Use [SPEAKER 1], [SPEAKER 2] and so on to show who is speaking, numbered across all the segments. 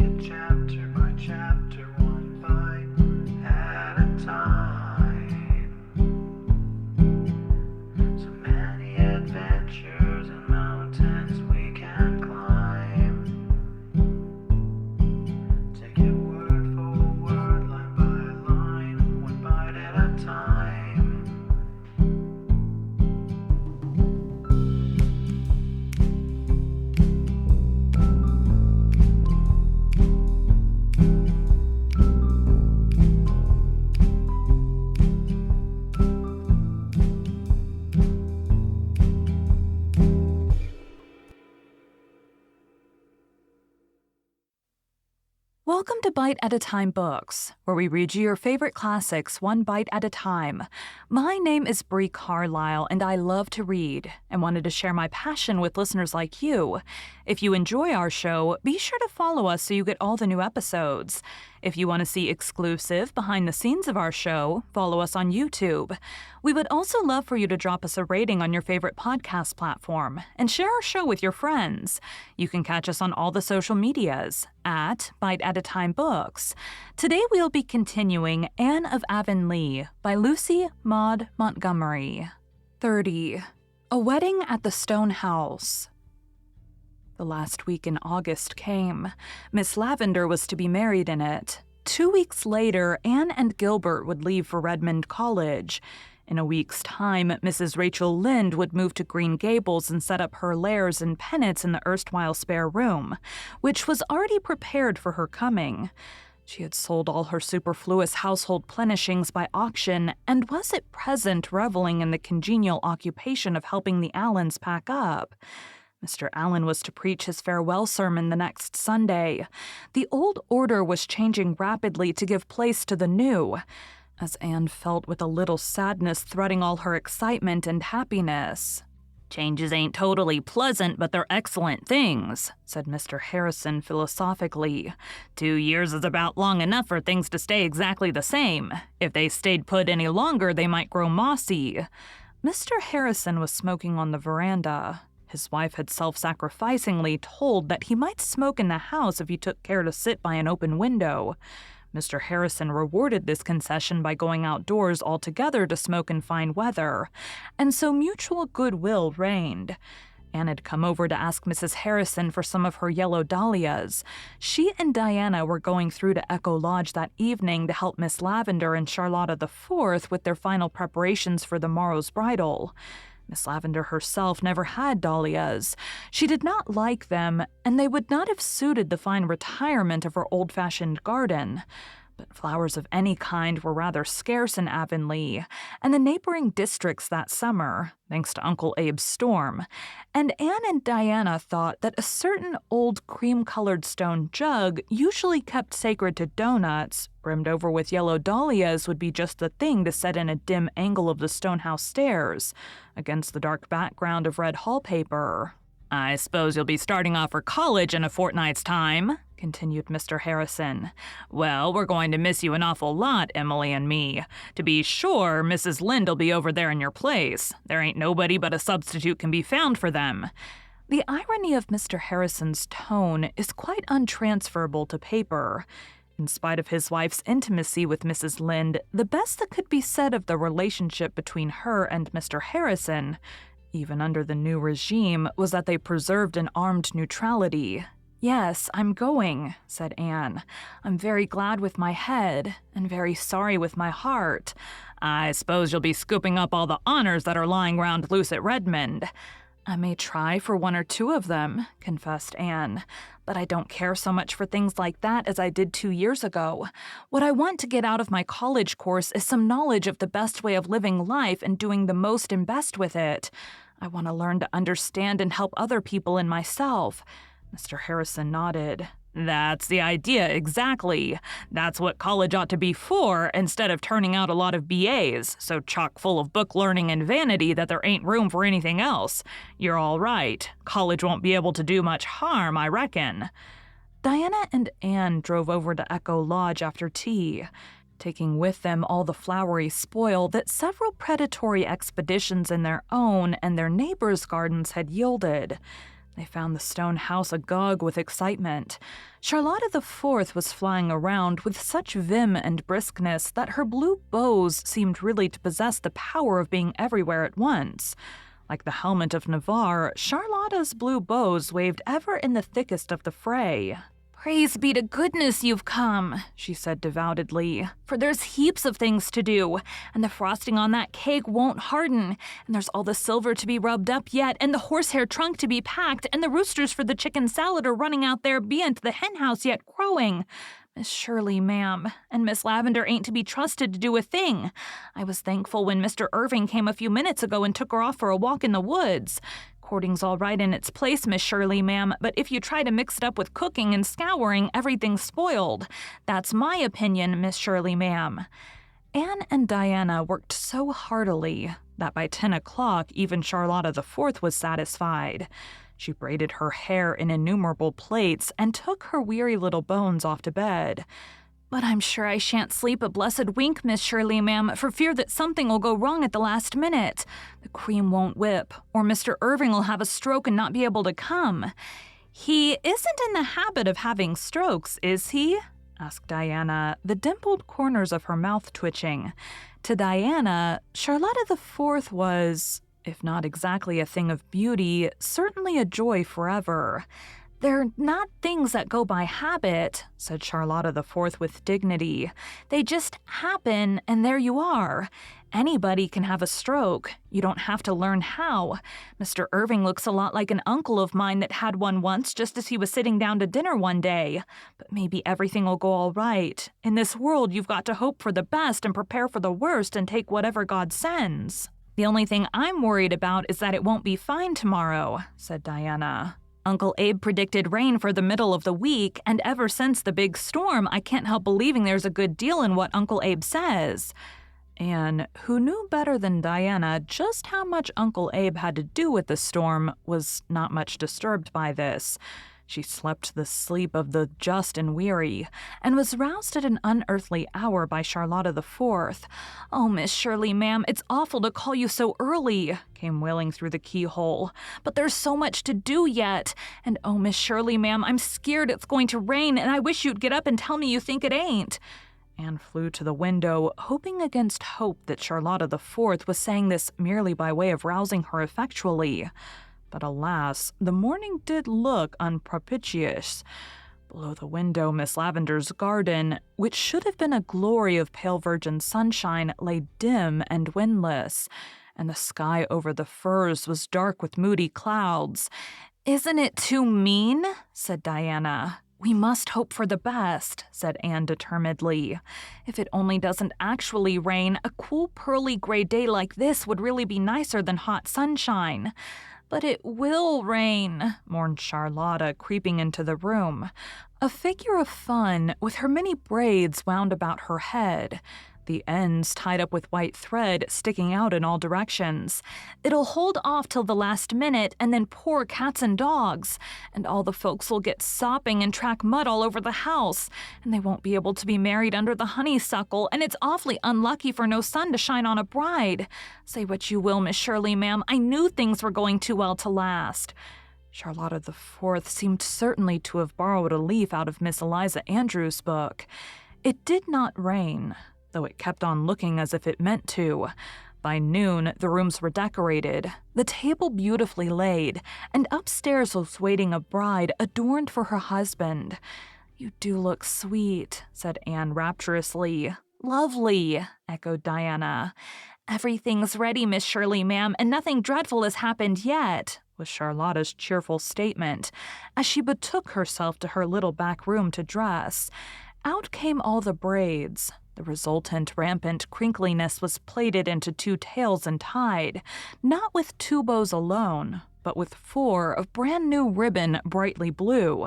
[SPEAKER 1] it chapter by chapter, one bite at a time. So many adventures and mountains we can climb. Take it word for word, line by line, one bite at a time.
[SPEAKER 2] Welcome to Bite at a Time Books, where we read you your favorite classics one bite at a time. My name is Bree Carlile, and I love to read and wanted to share my passion with listeners like you. If you enjoy our show, be sure to follow us so you get all the new episodes. If you want to see exclusive behind the scenes of our show, follow us on YouTube. We would also love for you to drop us a rating on your favorite podcast platform and share our show with your friends. You can catch us on all the social medias at Bite at a Time Books. Today we'll be continuing Anne of Avonlea by Lucy Maud Montgomery. 30. A Wedding at the Stone House. The last week in August came. Miss Lavender was to be married in it. 2 weeks later, Anne and Gilbert would leave for Redmond College. In a week's time, Mrs. Rachel Lynde would move to Green Gables and set up her lairs and penates in the erstwhile spare room, which was already prepared for her coming. She had sold all her superfluous household plenishings by auction and was at present reveling in the congenial occupation of helping the Allens pack up. Mr. Allen was to preach his farewell sermon the next Sunday. The old order was changing rapidly to give place to the new, as Anne felt with a little sadness threading all her excitement and happiness. "Changes ain't totally pleasant, but they're excellent things," said Mr. Harrison philosophically. 2 years is about long enough for things to stay exactly the same. If they stayed put any longer, they might grow mossy. Mr. Harrison was smoking on the veranda. His wife had self-sacrificingly told that he might smoke in the house if he took care to sit by an open window. Mr. Harrison rewarded this concession by going outdoors altogether to smoke in fine weather, and so mutual goodwill reigned. Anne had come over to ask Mrs. Harrison for some of her yellow dahlias. She and Diana were going through to Echo Lodge that evening to help Miss Lavender and Charlotta IV with their final preparations for the morrow's bridal. Miss Lavender herself never had dahlias. She did not like them, and they would not have suited the fine retirement of her old-fashioned garden. But flowers of any kind were rather scarce in Avonlea and the neighboring districts that summer, thanks to Uncle Abe's storm, and Anne and Diana thought that a certain old cream-colored stone jug, usually kept sacred to doughnuts, brimmed over with yellow dahlias, would be just the thing to set in a dim angle of the Stonehouse stairs, against the dark background of red wallpaper. "I suppose you'll be starting off for college in a fortnight's time," continued Mr. Harrison. "Well, we're going to miss you an awful lot, Emily and me. To be sure, Mrs. Lynde'll be over there in your place. There ain't nobody but a substitute can be found for them." The irony of Mr. Harrison's tone is quite untransferable to paper. In spite of his wife's intimacy with Mrs. Lynde, the best that could be said of the relationship between her and Mr. Harrison, even under the new regime, was that they preserved an armed neutrality. "Yes, I'm going," said Anne. "I'm very glad with my head, and very sorry with my heart. I suppose you'll be scooping up all the honors that are lying round loose at Redmond." "I may try for 1 or 2 of them," confessed Anne, "but I don't care so much for things like that as I did 2 years ago. What I want to get out of my college course is some knowledge of the best way of living life and doing the most and best with it. I want to learn to understand and help other people and myself." Mr. Harrison nodded. "That's the idea, exactly. That's what college ought to be for, instead of turning out a lot of BAs, so chock full of book learning and vanity that there ain't room for anything else. You're all right. College won't be able to do much harm, I reckon." Diana and Anne drove over to Echo Lodge after tea, taking with them all the flowery spoil that several predatory expeditions in their own and their neighbors' gardens had yielded. They found the stone house agog with excitement. Charlotta the Fourth was flying around with such vim and briskness that her blue bows seemed really to possess the power of being everywhere at once. Like the helmet of Navarre, Charlotta's blue bows waved ever in the thickest of the fray. "Praise be to goodness you've come," she said devoutedly, "for there's heaps of things to do, and the frosting on that cake won't harden, and there's all the silver to be rubbed up yet, and the horsehair trunk to be packed, and the roosters for the chicken salad are running out there beyond the hen house yet crowing. Miss Shirley, ma'am, and Miss Lavender ain't to be trusted to do a thing. I was thankful when Mr. Irving came a few minutes ago and took her off for a walk in the woods. Courting's all right in its place, Miss Shirley, ma'am, but if you try to mix it up with cooking and scouring, everything's spoiled. That's my opinion, Miss Shirley, ma'am." Anne and Diana worked so heartily that by 10 o'clock even Charlotta the Fourth was satisfied. She braided her hair in innumerable plaits and took her weary little bones off to bed. "But I'm sure I shan't sleep a blessed wink, Miss Shirley, ma'am, for fear that something will go wrong at the last minute. The cream won't whip, or Mr. Irving will have a stroke and not be able to come." "He isn't in the habit of having strokes, is he?" asked Diana, the dimpled corners of her mouth twitching. To Diana, Charlotta the Fourth was, if not exactly a thing of beauty, certainly a joy forever. "They're not things that go by habit," said Charlotta the Fourth with dignity. "They just happen, and there you are. Anybody can have a stroke. You don't have to learn how. Mr. Irving looks a lot like an uncle of mine that had one once just as he was sitting down to dinner one day. But maybe everything will go all right. In this world, you've got to hope for the best and prepare for the worst and take whatever God sends." "The only thing I'm worried about is that it won't be fine tomorrow," said Diana. "Uncle Abe predicted rain for the middle of the week, and ever since the big storm, I can't help believing there's a good deal in what Uncle Abe says." Anne, who knew better than Diana just how much Uncle Abe had to do with the storm, was not much disturbed by this. She slept the sleep of the just and weary, and was roused at an unearthly hour by Charlotta the Fourth. "Oh, Miss Shirley, ma'am, it's awful to call you so early," came wailing through the keyhole. "But there's so much to do yet. And oh, Miss Shirley, ma'am, I'm scared it's going to rain, and I wish you'd get up and tell me you think it ain't." Anne flew to the window, hoping against hope that Charlotta the Fourth was saying this merely by way of rousing her effectually. But alas, the morning did look unpropitious. Below the window, Miss Lavender's garden, which should have been a glory of pale virgin sunshine, lay dim and windless, and the sky over the firs was dark with moody clouds. "Isn't it too mean?" said Diana. "We must hope for the best," said Anne determinedly. "If it only doesn't actually rain, a cool, pearly gray day like this would really be nicer than hot sunshine." "But it will rain," mourned Charlotta, creeping into the room. A figure of fun, with her many braids wound about her head, the ends tied up with white thread sticking out in all directions. "It'll hold off till the last minute, and then poor cats and dogs. And all the folks will get sopping and track mud all over the house, and they won't be able to be married under the honeysuckle, and it's awfully unlucky for no sun to shine on a bride. Say what you will, Miss Shirley, ma'am, I knew things were going too well to last." Charlotta the Fourth seemed certainly to have borrowed a leaf out of Miss Eliza Andrews' book. It did not rain, though it kept on looking as if it meant to. By noon, the rooms were decorated, the table beautifully laid, and upstairs was waiting a bride adorned for her husband. "You do look sweet," said Anne rapturously. "Lovely," echoed Diana. "Everything's ready, Miss Shirley, ma'am, and nothing dreadful has happened yet," was Charlotta's cheerful statement, as she betook herself to her little back room to dress. Out came all the braids. The resultant rampant crinkliness was plaited into 2 tails and tied, not with 2 bows alone, but with 4 of brand-new ribbon brightly blue.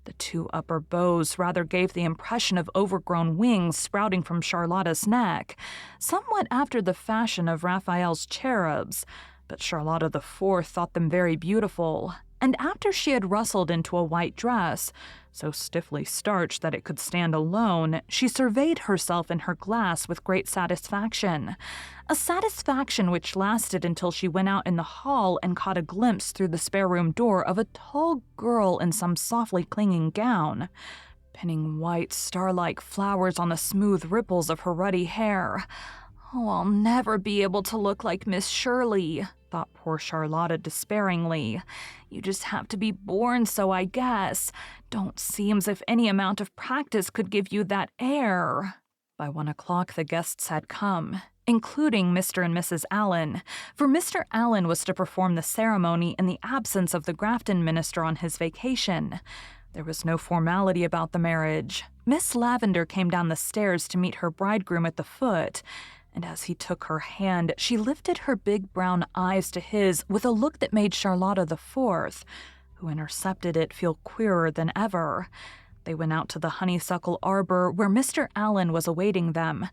[SPEAKER 2] The 2 upper bows rather gave the impression of overgrown wings sprouting from Charlotta's neck, somewhat after the fashion of Raphael's cherubs, but Charlotta the Fourth thought them very beautiful, and after she had rustled into a white dress, so stiffly starched that it could stand alone, she surveyed herself in her glass with great satisfaction. A satisfaction which lasted until she went out in the hall and caught a glimpse through the spare room door of a tall girl in some softly clinging gown, pinning white star-like flowers on the smooth ripples of her ruddy hair. "Oh, I'll never be able to look like Miss Shirley," thought poor Charlotta despairingly. "You just have to be born so, I guess. Don't seem as if any amount of practice could give you that air." By 1 o'clock, the guests had come, including Mr. and Mrs. Allen, for Mr. Allen was to perform the ceremony in the absence of the Grafton minister on his vacation. There was no formality about the marriage. Miss Lavender came down the stairs to meet her bridegroom at the foot, and as he took her hand, she lifted her big brown eyes to his with a look that made Charlotta the Fourth, who intercepted it, feel queerer than ever. They went out to the honeysuckle arbor where Mr. Allen was awaiting them.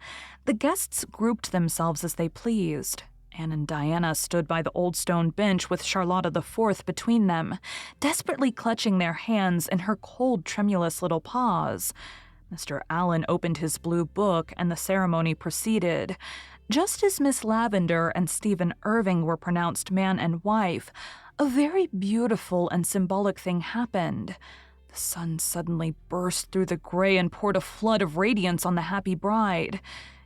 [SPEAKER 2] The guests grouped themselves as they pleased. Anne and Diana stood by the old stone bench with Charlotta the Fourth between them, desperately clutching their hands in her cold, tremulous little paws. Mr. Allen opened his blue book, and the ceremony proceeded. Just as Miss Lavender and Stephen Irving were pronounced man and wife, a very beautiful and symbolic thing happened. The sun suddenly burst through the gray and poured a flood of radiance on the happy bride.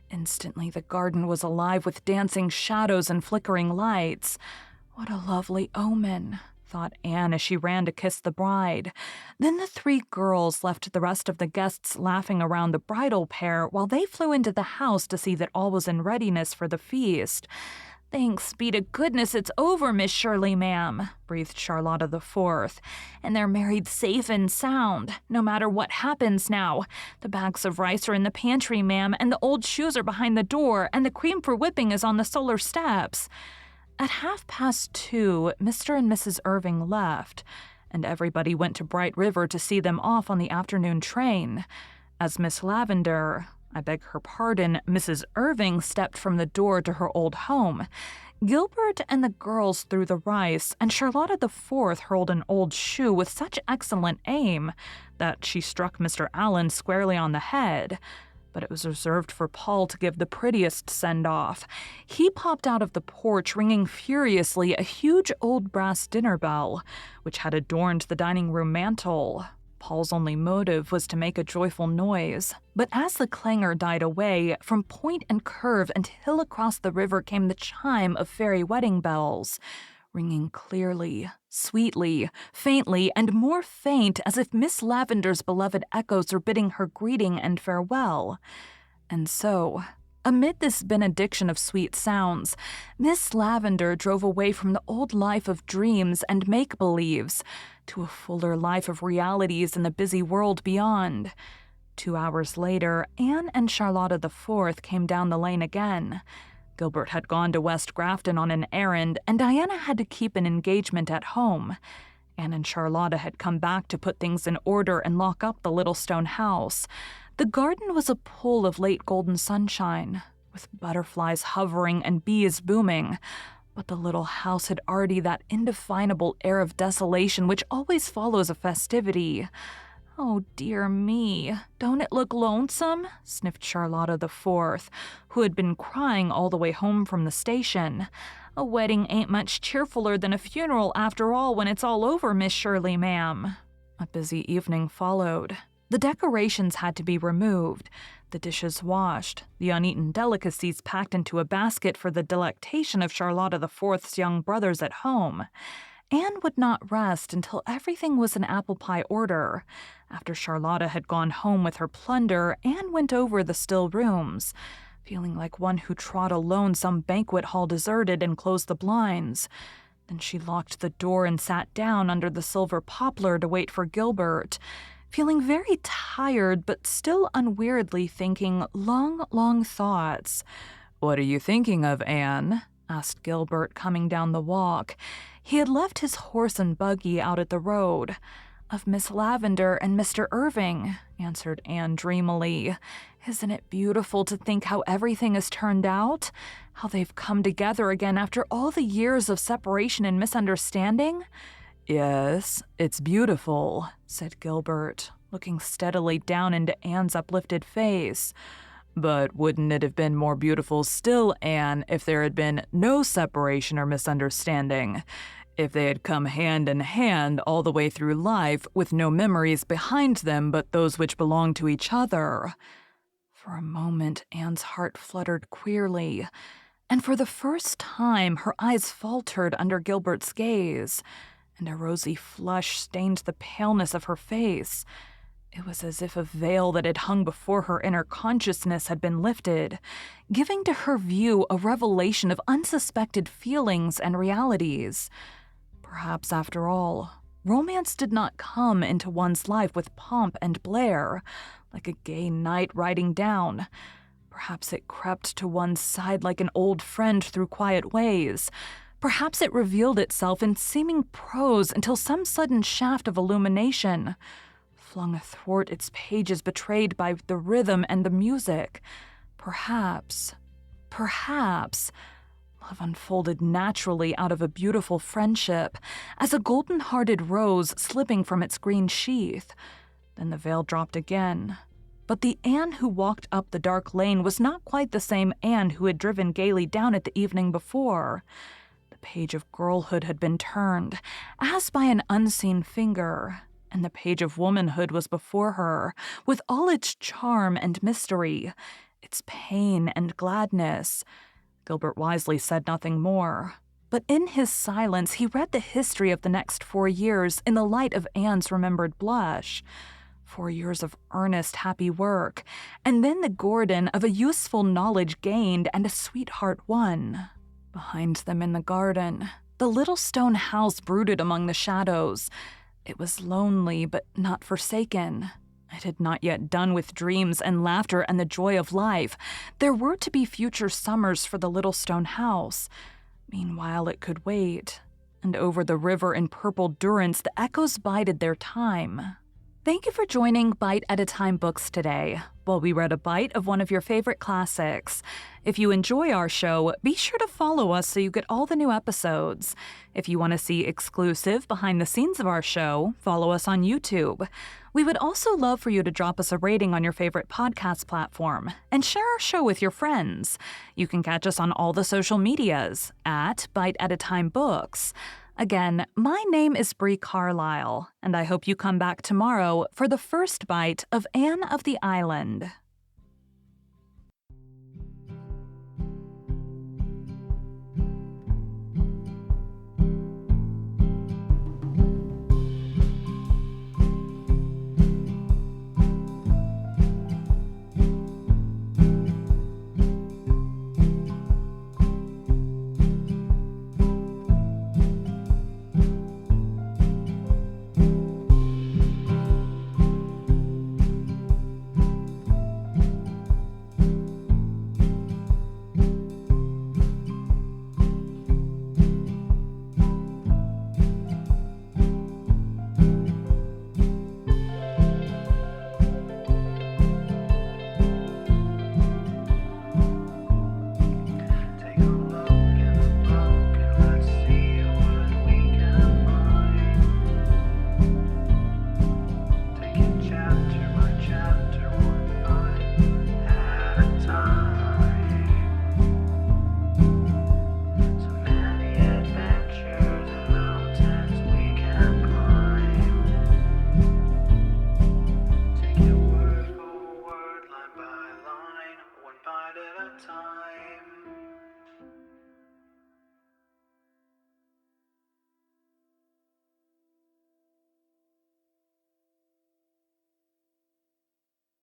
[SPEAKER 2] Instantly, the garden was alive with dancing shadows and flickering lights. "What a lovely omen," thought Anne as she ran to kiss the bride. Then the three girls left the rest of the guests laughing around the bridal pair while they flew into the house to see that all was in readiness for the feast. "Thanks be to goodness it's over, Miss Shirley, ma'am," breathed Charlotta the Fourth. "And they're married safe and sound, no matter what happens now. The bags of rice are in the pantry, ma'am, and the old shoes are behind the door, and the cream for whipping is on the solar steps." At 2:30, Mr. and Mrs. Irving left, and everybody went to Bright River to see them off on the afternoon train. As Miss Lavender, I beg her pardon, Mrs. Irving stepped from the door to her old home, Gilbert and the girls threw the rice, and Charlotta the Fourth hurled an old shoe with such excellent aim that she struck Mr. Allen squarely on the head. But it was reserved for Paul to give the prettiest send-off. He popped out of the porch ringing furiously a huge old brass dinner bell, which had adorned the dining room mantel. Paul's only motive was to make a joyful noise, but as the clangor died away, from point and curve and hill across the river came the chime of fairy wedding bells, ringing clearly, sweetly, faintly, and more faint, as if Miss Lavender's beloved echoes were bidding her greeting and farewell. And so, amid this benediction of sweet sounds, Miss Lavender drove away from the old life of dreams and make-believes to a fuller life of realities in the busy world beyond. 2 hours later, Anne and Charlotta the Fourth came down the lane again. Gilbert had gone to West Grafton on an errand, and Diana had to keep an engagement at home. Anne and Charlotta had come back to put things in order and lock up the little stone house. The garden was a pool of late golden sunshine, with butterflies hovering and bees booming, but the little house had already that indefinable air of desolation which always follows a festivity. "Oh, dear me, don't it look lonesome?" sniffed Charlotta the Fourth, who had been crying all the way home from the station. "A wedding ain't much cheerfuller than a funeral after all when it's all over, Miss Shirley, ma'am." A busy evening followed. The decorations had to be removed, the dishes washed, the uneaten delicacies packed into a basket for the delectation of Charlotta the Fourth's young brothers at home. Anne would not rest until everything was in apple pie order. After Charlotta had gone home with her plunder, Anne went over the still rooms, feeling like one who trod alone some banquet hall deserted, and closed the blinds. Then she locked the door and sat down under the silver poplar to wait for Gilbert, feeling very tired but still unweariedly thinking long, long thoughts. "What are you thinking of, Anne?" asked Gilbert, coming down the walk. He had left his horse and buggy out at the road. "Of Miss Lavender and Mr. Irving," answered Anne dreamily. "Isn't it beautiful to think how everything has turned out? How they've come together again after all the years of separation and misunderstanding? "Yes, it's beautiful," said Gilbert, looking steadily down into Anne's uplifted face. "But wouldn't it have been more beautiful still, Anne, if there had been no separation or misunderstanding? If they had come hand in hand all the way through life with no memories behind them but those which belonged to each other?" For a moment, Anne's heart fluttered queerly, and for the first time her eyes faltered under Gilbert's gaze, and a rosy flush stained the paleness of her face. It was as if a veil that had hung before her inner consciousness had been lifted, giving to her view a revelation of unsuspected feelings and realities. Perhaps, after all, romance did not come into one's life with pomp and blare, like a gay knight riding down. Perhaps it crept to one's side like an old friend through quiet ways. Perhaps it revealed itself in seeming prose until some sudden shaft of illumination, flung athwart its pages betrayed by the rhythm and the music. Perhaps, love unfolded naturally out of a beautiful friendship, as a golden-hearted rose slipping from its green sheath. Then the veil dropped again. But the Anne who walked up the dark lane was not quite the same Anne who had driven gaily down it the evening before. The page of girlhood had been turned, as by an unseen finger, and the page of womanhood was before her, with all its charm and mystery, its pain and gladness. Gilbert wisely said nothing more, but in his silence he read the history of the next 4 years in the light of Anne's remembered blush. 4 years of earnest, happy work, and then the guerdon of a useful knowledge gained and a sweetheart won. Behind them in the garden, the little stone house brooded among the shadows. It was lonely, but not forsaken. It had not yet done with dreams and laughter and the joy of life. There were to be future summers for the little stone house. Meanwhile, it could wait. And over the river in purple durance, the echoes bided their time. Thank you for joining Bite at a Time Books today, while we read a bite of one of your favorite classics. If you enjoy our show, be sure to follow us so you get all the new episodes. If you want to see exclusive behind the scenes of our show, follow us on YouTube. We would also love for you to drop us a rating on your favorite podcast platform and share our show with your friends. You can catch us on all the social medias at Bite at a Time Books. Again, my name is Bree Carlile, and I hope you come back tomorrow for the first bite of Anne of the Island.